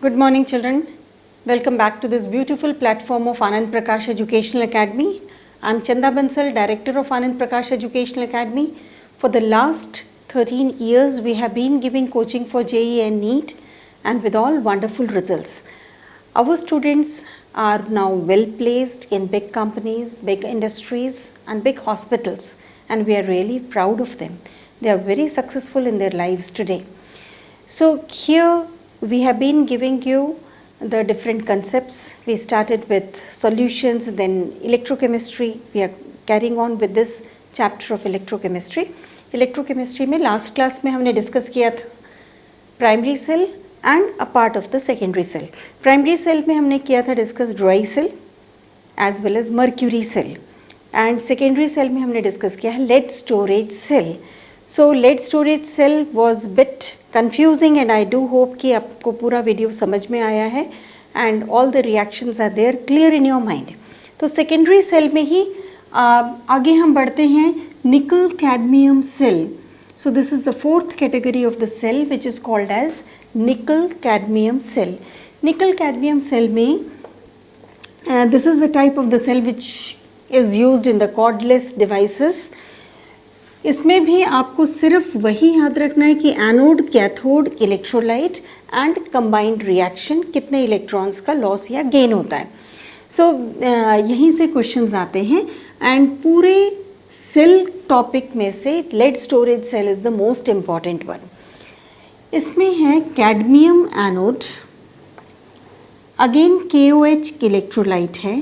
Good morning, children. Welcome back to this beautiful platform of Anand Prakash Educational Academy. I'm Chanda Bansal, Director of Anand Prakash Educational Academy. For the last 13 years, we have been giving coaching for JEE and NEET, and with all wonderful results. Our students are now well placed in big companies, big industries, and big hospitals, and we are really proud of them. They are very successful in their lives today. So here we have been giving you the different concepts. We started with solutions, then electrochemistry. We are carrying on with this chapter of electrochemistry. Electrochemistry में last class में हमने discuss किया था primary cell and a part of the secondary cell. Primary cell में हमने किया था discuss dry cell as well as mercury cell, and secondary cell में हमने discuss किया है lead storage cell. So lead storage cell was bit confusing, and I do hope कि आपको पूरा वीडियो समझ में आया है and all the reactions are there clear in your mind. तो secondary cell में ही आगे हम बढ़ते हैं nickel cadmium cell. So this is the fourth category of the cell which is called as nickel cadmium cell. Nickel cadmium cell में this is the type of the cell which is used in the cordless devices. इसमें भी आपको सिर्फ वही याद रखना है कि anode, cathode, electrolyte and combined reaction कितने इलेक्ट्रॉन्स का लॉस या गेन होता है. सो यहीं से क्वेश्चंस आते हैं, एंड पूरे सेल टॉपिक में से lead storage cell is the most important one. इसमें है cadmium anode, again KOH electrolyte है.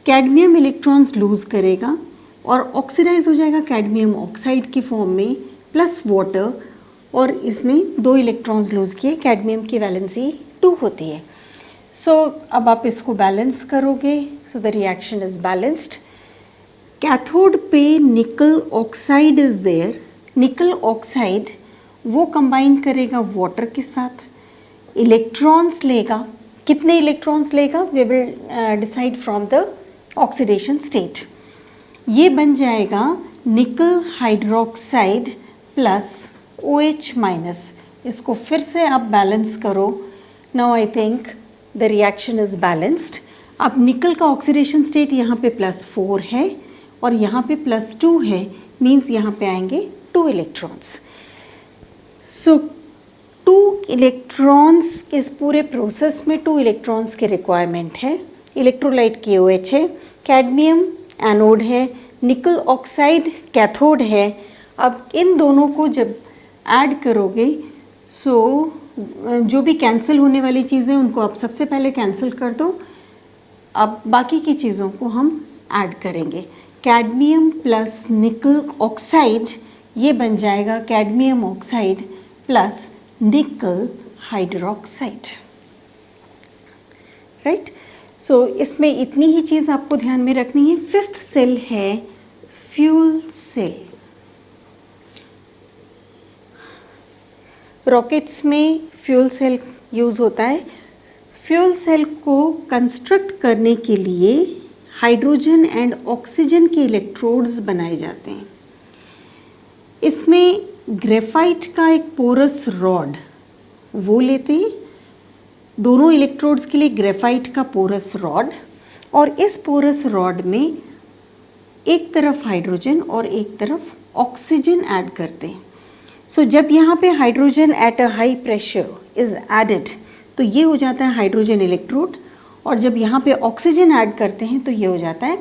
कैडमियम इलेक्ट्रॉन्स लूज़ करेगा और ऑक्सीडाइज हो जाएगा कैडमियम ऑक्साइड की फॉर्म में प्लस वाटर, और इसने 2 इलेक्ट्रॉन्स लूज़ किए. कैडमियम की वैलेंसी 2 होती है. सो अब आप इसको बैलेंस करोगे, so the reaction is balanced. Cathode पे nickel oxide is there. Nickel oxide वो कंबाइन करेगा वाटर के साथ, इलेक्ट्रॉन्स लेगा. कितने इलेक्ट्रॉन्स लेगा we will decide from the oxidation state. ये बन जाएगा निकल हाइड्रोक्साइड प्लस OH माइनस. इसको फिर से आप बैलेंस करो. Now I think the reaction is balanced. अब निकल का ऑक्सीडेशन स्टेट यहाँ पे +4 है और यहाँ पे +2 है, मीन्स यहाँ पे आएंगे 2 इलेक्ट्रॉन्स. सो 2 इलेक्ट्रॉन्स इस पूरे प्रोसेस में 2 इलेक्ट्रॉन्स के रिक्वायरमेंट है. इलेक्ट्रोलाइट KOH है, कैडमियम एनोड है, निकल ऑक्साइड कैथोड है. अब इन दोनों को जब ऐड करोगे, सो जो भी कैंसिल होने वाली चीज़ें उनको आप सबसे पहले कैंसिल कर दो. अब बाकी की चीज़ों को हम ऐड करेंगे. कैडमियम प्लस निकल ऑक्साइड ये बन जाएगा कैडमियम ऑक्साइड प्लस निकल हाइड्रोक्साइड, राइट. सो इसमें इतनी ही चीज़ आपको ध्यान में रखनी है. 5th सेल है फ्यूल सेल. रॉकेट्स में फ्यूल सेल यूज़ होता है. फ्यूल सेल को कंस्ट्रक्ट करने के लिए हाइड्रोजन एंड ऑक्सीजन के इलेक्ट्रोड्स बनाए जाते हैं. इसमें ग्रेफाइट का एक पोरस रॉड वो लेते हैं, दोनों इलेक्ट्रोड्स के लिए ग्रेफाइट का पोरस रॉड, और इस पोरस रॉड में एक तरफ हाइड्रोजन और एक तरफ ऑक्सीजन ऐड करते हैं. सो जब यहाँ पे hydrogen at a high pressure is added तो ये हो जाता है हाइड्रोजन इलेक्ट्रोड, और जब यहाँ पे ऑक्सीजन ऐड करते हैं तो ये हो जाता है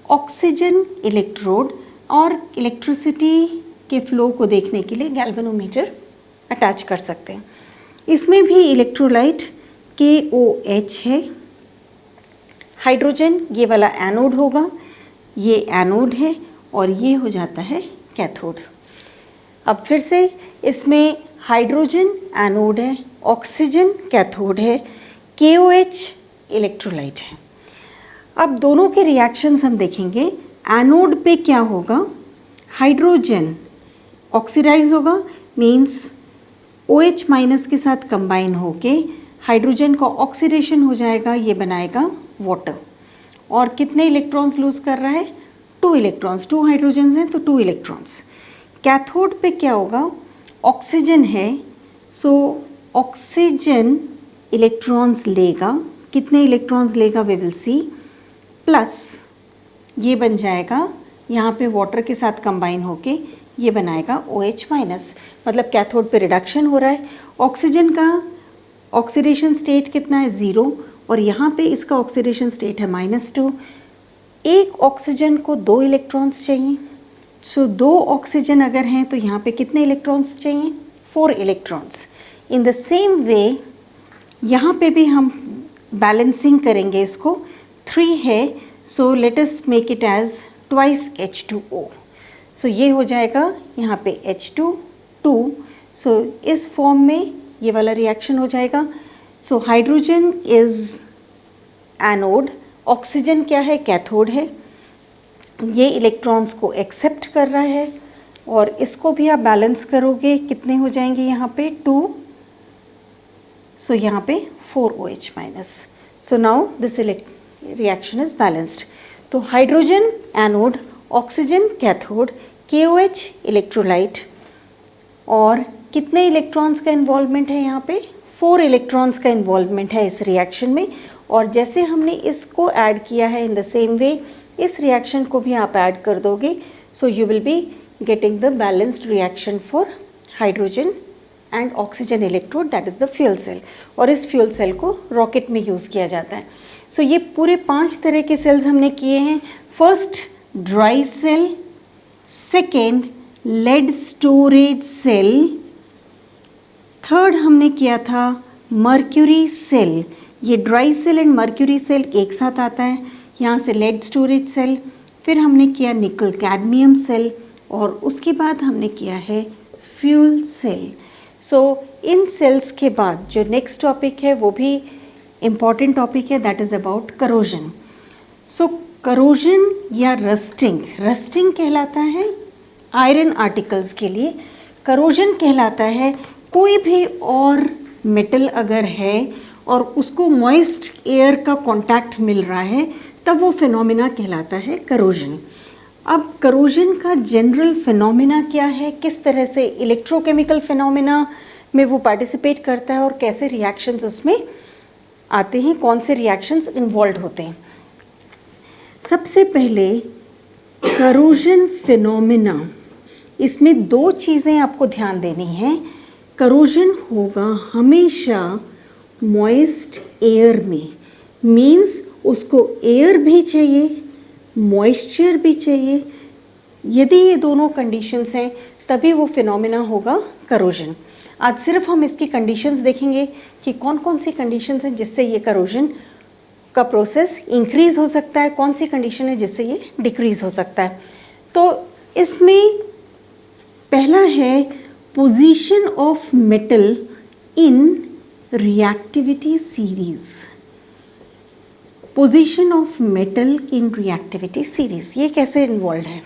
ऑक्सीजन इलेक्ट्रोड. और इलेक्ट्रिसिटी के फ्लो को देखने के लिए गैल्वेनोमीटर अटैच कर सकते हैं. इसमें भी इलेक्ट्रोलाइट KOH है. हाइड्रोजन ये वाला एनोड होगा, ये एनोड है, और ये हो जाता है कैथोड. अब फिर से इसमें हाइड्रोजन एनोड है, ऑक्सीजन कैथोड है, KOH इलेक्ट्रोलाइट है. अब दोनों के रिएक्शंस हम देखेंगे. एनोड पे क्या होगा, हाइड्रोजन ऑक्सीडाइज होगा, मीन्स OH माइनस के साथ कंबाइन होके हाइड्रोजन का ऑक्सीडेशन हो जाएगा, ये बनाएगा वाटर. और कितने इलेक्ट्रॉन्स लूज कर रहा है, 2 इलेक्ट्रॉन्स. 2 हाइड्रोजन्स हैं तो 2 इलेक्ट्रॉन्स. कैथोड पे क्या होगा, ऑक्सीजन है, सो ऑक्सीजन इलेक्ट्रॉन्स लेगा, कितने इलेक्ट्रॉन्स लेगा वी विल सी, प्लस ये बन जाएगा यहाँ पे वाटर के साथ कंबाइन होके ये बनाएगा OH माइनस, मतलब कैथोड पे रिडक्शन हो रहा है। ऑक्सीजन का ऑक्सीडेशन स्टेट कितना है 0 और यहाँ पे इसका ऑक्सीडेशन स्टेट है -2। एक ऑक्सीजन को 2 इलेक्ट्रॉन्स चाहिए, सो 2 ऑक्सीजन अगर हैं तो यहाँ पे कितने इलेक्ट्रॉन्स चाहिए 4 electrons. In the same way यहाँ पे भी हम बैलेंसिंग करेंगे इसको, 3 है, so let us make it as twice H2O। So ये हो जाएगा यहाँ पे H2 सो इस फॉर्म में ये वाला रिएक्शन हो जाएगा। So hydrogen is anode, oxygen क्या है कैथोड है, ये इलेक्ट्रॉन्स को एक्सेप्ट कर रहा है और इसको भी आप बैलेंस करोगे कितने हो जाएंगे यहाँ पे 2, सो यहाँ पे 4 OH minus. So now this reaction is balanced. तो hydrogen anode, oxygen cathode, KOH electrolyte और कितने इलेक्ट्रॉन्स का इन्वॉल्वमेंट है यहाँ पे 4 इलेक्ट्रॉन्स का इन्वॉल्वमेंट है इस रिएक्शन में। और जैसे हमने इसको ऐड किया है इन द सेम वे इस रिएक्शन को भी आप ऐड कर दोगे, so you will be getting the balanced reaction for hydrogen and oxygen electrode, that is the fuel cell. और इस फ्यूल सेल को रॉकेट में यूज़ किया जाता है। सो ये पूरे 5 तरह के सेल्स हमने किए हैं। First dry cell, second lead storage cell, third हमने किया था मर्क्यूरी सेल। ये dry cell and mercury cell एक साथ आता है, यहाँ से लेड स्टोरेज सेल, फिर हमने किया निकल कैडमियम सेल और उसके बाद हमने किया है फ्यूल सेल। सो इन सेल्स के बाद जो नेक्स्ट टॉपिक है वो भी इम्पॉर्टेंट टॉपिक है, that is about corrosion. So corrosion या रस्टिंग, रस्टिंग कहलाता है आयरन आर्टिकल्स के लिए, करोजन कहलाता है कोई भी और मेटल अगर है और उसको मॉइस्ट एयर का कांटेक्ट मिल रहा है तब वो फिनोमिना कहलाता है करोजन। अब करोजन का जनरल फिनोमिना क्या है, किस तरह से इलेक्ट्रोकेमिकल फिनोमिना में वो पार्टिसिपेट करता है और कैसे रिएक्शंस उसमें आते हैं, कौन से रिएक्शंस इन्वॉल्व होते हैं। सबसे पहले करोजन फिनोमिना, इसमें 2 चीज़ें आपको ध्यान देनी है। करोजन होगा हमेशा मॉइस्ट एयर में, मीन्स उसको एयर भी चाहिए मॉइस्चर भी चाहिए। यदि ये दोनों कंडीशंस हैं तभी वो फिनोमिना होगा करोजन। आज सिर्फ हम इसकी कंडीशंस देखेंगे कि कौन कौन सी कंडीशंस हैं जिससे ये करोजन का प्रोसेस इंक्रीज़ हो सकता है, कौन सी कंडीशन है जिससे ये डिक्रीज़ हो सकता है। तो इसमें पहला है position of metal in reactivity series. Position of metal in reactivity series ये कैसे इन्वॉल्व है।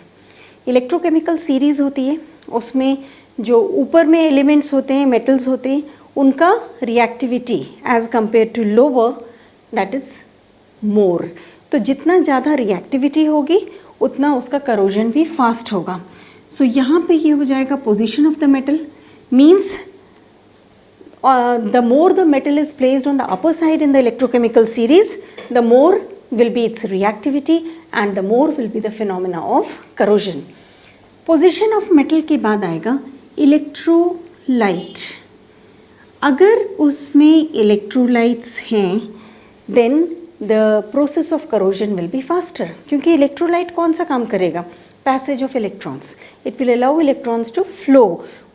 इलेक्ट्रोकेमिकल सीरीज़ होती है, उसमें जो ऊपर में एलिमेंट्स होते हैं, मेटल्स होते हैं, उनका reactivity as compare to lower that is more. तो जितना ज़्यादा रिएक्टिविटी होगी उतना उसका करोजन भी फास्ट होगा। सो यहाँ पे ये हो जाएगा position of the metal, means the more the metal is placed on the upper side in the electrochemical series, the more will be its reactivity and the more will be the phenomena of corrosion. Position of metal के बाद आएगा electrolyte। अगर उसमें electrolytes हैं then the process of corrosion will be faster, क्योंकि electrolyte कौन सा काम करेगा, passage of electrons, it will allow electrons to flow,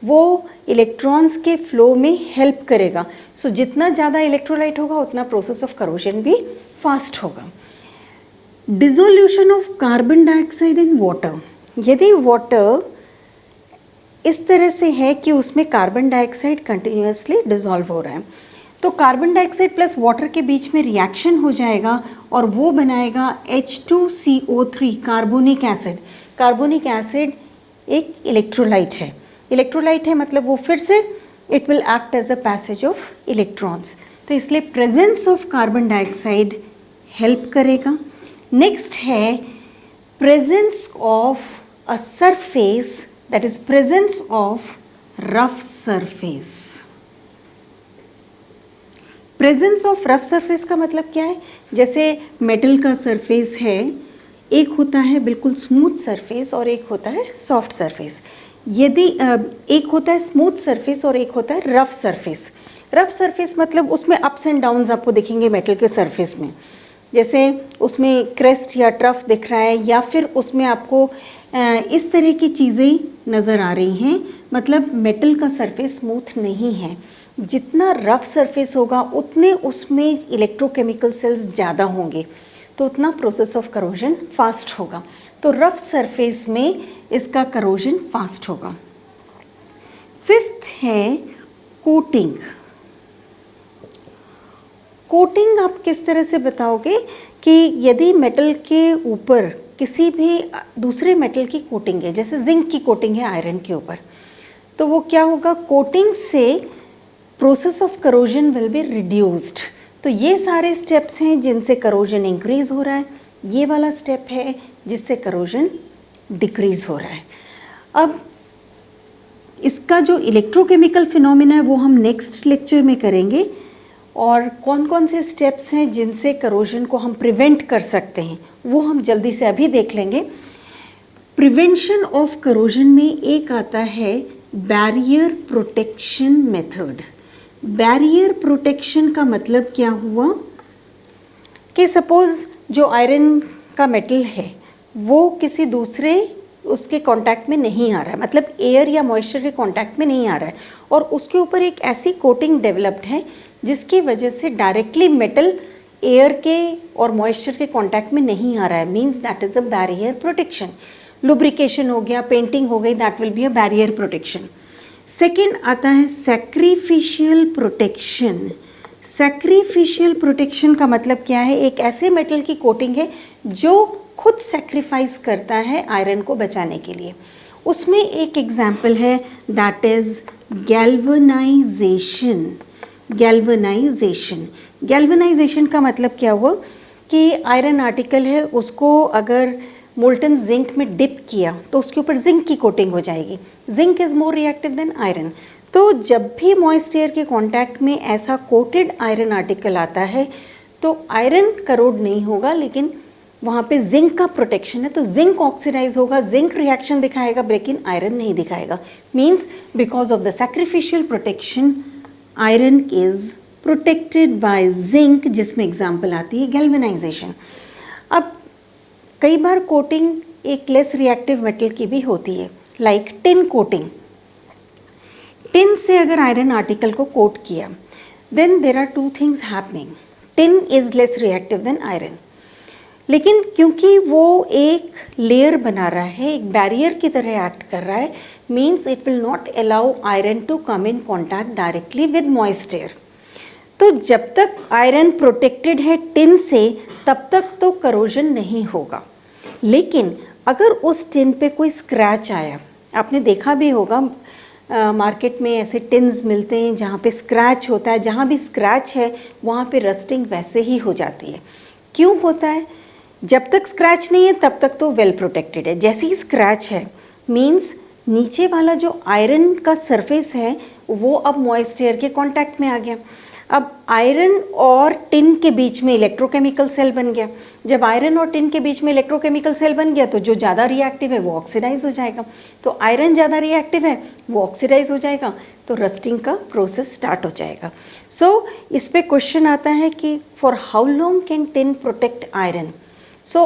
वो इलेक्ट्रॉन्स के फ्लो में हेल्प करेगा। सो जितना ज़्यादा इलेक्ट्रोलाइट होगा उतना प्रोसेस ऑफ करोजन भी फास्ट होगा। Dissolution of carbon dioxide in water, यदि वाटर इस तरह से है कि उसमें कार्बन डाइऑक्साइड कंटिन्यूसली डिसॉल्व हो रहा है, तो कार्बन डाइऑक्साइड प्लस वाटर के बीच में रिएक्शन हो जाएगा और वो बनाएगा H2CO3 carbonic acid. Carbonic acid एक इलेक्ट्रोलाइट है, इलेक्ट्रोलाइट है मतलब वो फिर से it will act as a passage of electrons, तो इसलिए presence of carbon dioxide help करेगा। नेक्स्ट है presence of a surface, that is presence of rough surface. Presence of rough surface का मतलब क्या है? जैसे मेटल का सरफेस है, एक होता है बिल्कुल स्मूथ सरफेस और एक होता है सॉफ्ट सरफेस। यदि एक होता है स्मूथ सरफेस और एक होता है रफ सरफेस। रफ सरफेस मतलब उसमें अप्स एंड डाउन्स आपको दिखेंगे मेटल के सरफेस में, जैसे उसमें क्रेस्ट या ट्रफ दिख रहा है, या फिर उसमें आपको इस तरह की चीज़ें नज़र आ रही हैं, मतलब मेटल का सरफेस स्मूथ नहीं है। जितना रफ सरफेस होगा उतने उसमें इलेक्ट्रोकेमिकल सेल्स ज़्यादा होंगे, तो उतना प्रोसेस ऑफ करोजन फास्ट होगा। तो रफ सरफेस में इसका करोजन फास्ट होगा। फिफ्थ है कोटिंग। कोटिंग आप किस तरह से बताओगे कि यदि मेटल के ऊपर किसी भी दूसरे मेटल की कोटिंग है, जैसे जिंक की कोटिंग है आयरन के ऊपर, तो वो क्या होगा, कोटिंग से process of corrosion will be reduced. तो ये सारे स्टेप्स हैं जिनसे करोजन इंक्रीज हो रहा है, ये वाला स्टेप है जिससे करोजन डिक्रीज हो रहा है। अब इसका जो इलेक्ट्रोकेमिकल फिनोमिना है वो हम नेक्स्ट लेक्चर में करेंगे, और कौन कौन से स्टेप्स हैं जिनसे करोजन को हम प्रिवेंट कर सकते हैं वो हम जल्दी से अभी देख लेंगे। प्रिवेंशन ऑफ करोजन में एक आता है barrier protection method. Barrier protection का मतलब क्या हुआ कि सपोज जो आयरन का मेटल है वो किसी दूसरे उसके कांटेक्ट में नहीं आ रहा है, मतलब एयर या मॉइस्चर के कांटेक्ट में नहीं आ रहा है, और उसके ऊपर एक ऐसी कोटिंग डेवलप्ड है जिसकी वजह से डायरेक्टली मेटल एयर के और मॉइस्चर के कांटेक्ट में नहीं आ रहा है, means that is a barrier protection. Lubrication हो गया, पेंटिंग हो गई, that will be a barrier protection. Second आता है सैक्रिफिशियल प्रोटेक्शन। सैक्रिफिशियल प्रोटेक्शन का मतलब क्या है, एक ऐसे मेटल की कोटिंग है जो खुद सैक्रिफाइस करता है आयरन को बचाने के लिए। उसमें एक एग्जाम्पल है that is galvanisation. Galvanisation, galvanisation का मतलब क्या हुआ कि आयरन आर्टिकल है, उसको अगर मोल्टन जिंक में डिप किया तो उसके ऊपर जिंक की कोटिंग हो जाएगी। Zinc is more reactive than iron, तो जब भी मॉइस्ट एयर के कांटेक्ट में ऐसा कोटेड आयरन आर्टिकल आता है तो आयरन करोड नहीं होगा, लेकिन वहाँ पे जिंक का प्रोटेक्शन है, तो जिंक ऑक्सीडाइज होगा, जिंक रिएक्शन दिखाएगा, लेकिन आयरन नहीं दिखाएगा। Means because of the sacrificial protection iron is protected by zinc, जिसमें एग्जाम्पल आती है गैल्वेनाइजेशन। अब कई बार कोटिंग एक लेस रिएक्टिव मेटल की भी होती है, लाइक टिन कोटिंग। टिन से अगर आयरन आर्टिकल को कोट किया, then there are two things happening. Tin is less reactive than iron, लेकिन क्योंकि वो एक लेयर बना रहा है, एक बैरियर की तरह एक्ट कर रहा है, means it will not allow iron to come in contact directly with moist air. तो जब तक आयरन प्रोटेक्टेड है टिन से तब तक तो करोजन नहीं होगा, लेकिन अगर उस टिन पे कोई स्क्रैच आया, आपने देखा भी होगा मार्केट में ऐसे टिन्स मिलते हैं जहाँ पे स्क्रैच होता है, जहाँ भी स्क्रैच है वहाँ पे रस्टिंग वैसे ही हो जाती है। क्यों होता है? जब तक स्क्रैच नहीं है तब तक तो वेल प्रोटेक्टेड है, जैसे ही स्क्रैच है मीन्स नीचे वाला जो आयरन का सरफेस है वो अब मॉइस्ट एयर के कांटेक्ट में आ गया। अब आयरन और टिन के बीच में इलेक्ट्रोकेमिकल सेल बन गया। जब आयरन और टिन के बीच में इलेक्ट्रोकेमिकल सेल बन गया तो जो ज़्यादा रिएक्टिव है वो ऑक्सीडाइज हो जाएगा, तो आयरन ज़्यादा रिएक्टिव है वो ऑक्सीडाइज हो जाएगा, तो रस्टिंग का प्रोसेस स्टार्ट हो जाएगा। सो इस पे क्वेश्चन आता है कि for how long can tin protect iron? So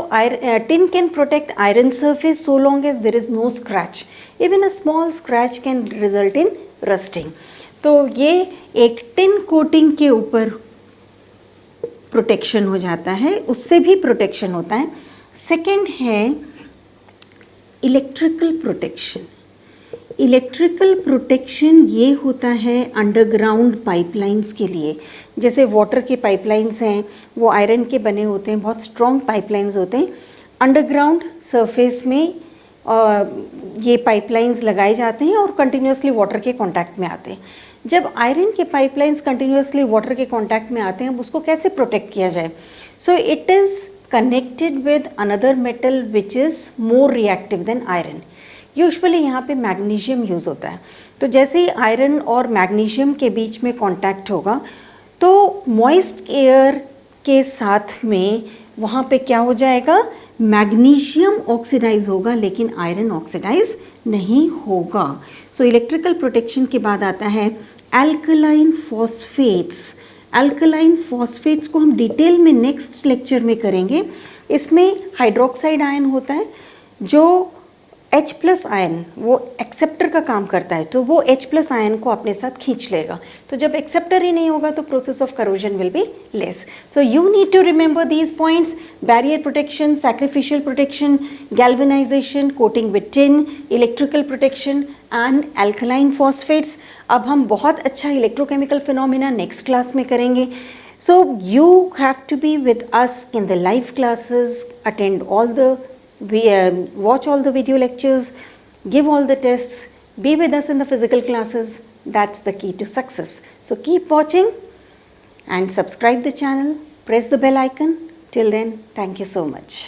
tin can protect iron surface so long as there is no scratch. Even a small scratch can result in rusting. तो ये एक टिन कोटिंग के ऊपर protection हो जाता है, उससे भी प्रोटेक्शन होता है। सेकेंड है इलेक्ट्रिकल प्रोटेक्शन। इलेक्ट्रिकल प्रोटेक्शन ये होता है अंडरग्राउंड पाइपलाइंस के लिए। जैसे वाटर के पाइपलाइंस हैं वो आयरन के बने होते हैं, बहुत स्ट्रॉन्ग पाइपलाइंस होते हैं। अंडरग्राउंड सरफेस में ये पाइपलाइंस लगाए जाते हैं और कंटिन्यूसली वाटर के कांटेक्ट में आते हैं। जब आयरन के पाइपलाइंस कंटिन्यूसली वाटर के कांटेक्ट में आते हैं, उसको कैसे प्रोटेक्ट किया जाए? So it is connected with another metal which is more reactive than iron. Usually यहाँ पे मैग्नीशियम यूज़ होता है। तो जैसे ही आयरन और मैग्नीशियम के बीच में कांटेक्ट होगा तो मॉइस्ट एयर के साथ में वहाँ पे क्या हो जाएगा, मैग्नीशियम ऑक्सीडाइज होगा लेकिन आयरन ऑक्सीडाइज नहीं होगा। सो इलेक्ट्रिकल प्रोटेक्शन के बाद आता है एल्कलाइन फॉस्फेट्स। एल्कलाइन फॉस्फेट्स को हम डिटेल में नेक्स्ट लेक्चर में करेंगे। इसमें हाइड्रोक्साइड आयन होता है, जो H प्लस आयन वो एक्सेप्टर का काम करता है, तो वो H प्लस आयन को अपने साथ खींच लेगा। तो जब एक्सेप्टर ही नहीं होगा तो process of corrosion will be less. So you need to remember these points: barrier protection, sacrificial protection, galvanisation, coating with tin, electrical protection and alkaline phosphates. अब हम बहुत अच्छा इलेक्ट्रोकेमिकल फिनोमिना नेक्स्ट क्लास में करेंगे। So you have to be with us in the live classes, attend all the watch all the video lectures, give all the tests, be with us in the physical classes. That's the key to success. So keep watching and subscribe the channel, press the bell icon. Till then, thank you so much.